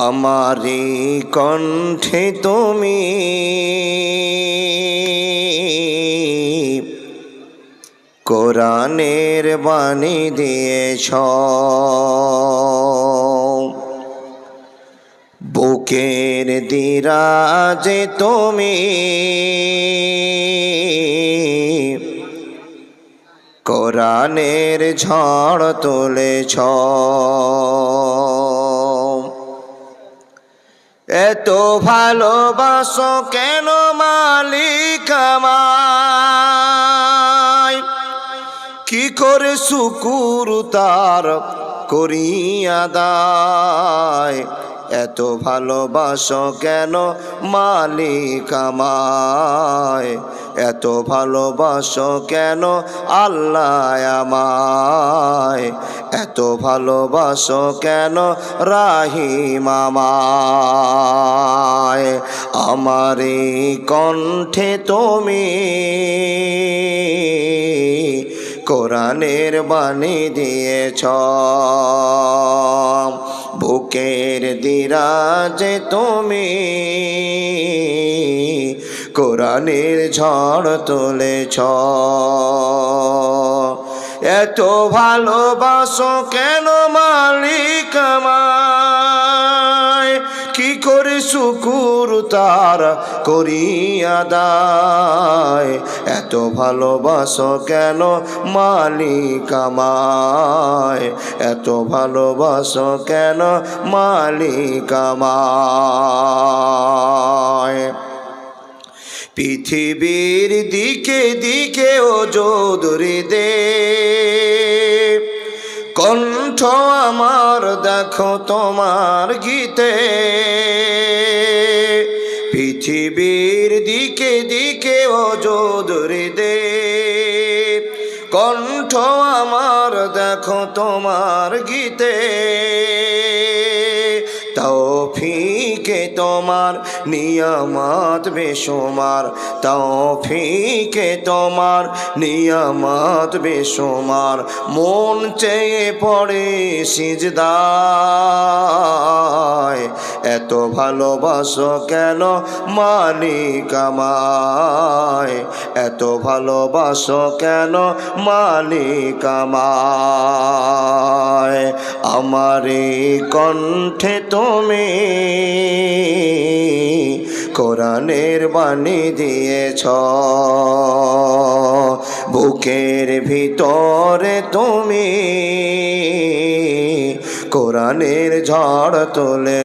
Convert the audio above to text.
আমারি কণ্ঠে তুমি কোরআনের বাণী দিয়েছ, বুকের দিরাজে তুমি কোরআনের ঝড় তুলেছ। এত ভালোবাসো কেন মালিক আমায়, কি করে শুকুর তার করি আদায়। এত ভালোবাসো কেন মালিক আমায়, এত ভালোবাসো কেন আল্লাহ আমায়, এত ভালোবাসো কেন রাহিম আমায়। আমারি কণ্ঠে তুমি কোরআনের বাণী দিয়েছ, বুকের দিরাজে তুমি কোরআনের ঝড় তুলেছ। এত ভালোবাসো কেন মালিক আমায়, কি করে শুকুর তার করি আদায়। এত ভালোবাসো কেন মালিক আমায়, এত ভালোবাসো কেন মালিক আমায়। পৃথিবীর দিকে দিকে ওজোদরে দে, কণ্ঠ আমার দেখো তোমার গীতে। পৃথিবীর দিকে দিকে ওজোদরে দে, কণ্ঠ আমার দেখো তোমার গীতে। তৌফিকে তোমার নিয়ামত বেশুমার, তৌফিকে তোমার নিয়ামত বেশুমার। মন চেয়ে পড়ে সিজদায়, এত ভালোবাসো কেন মালিক আমায়, এত ভালোবাসো কেন মালিক আমায়। আমারি কণ্ঠে তুমি কোরআনের বাণী দিয়েছ, বুকের ভিতরে তুমি কোরআনের ঝড় তোলে।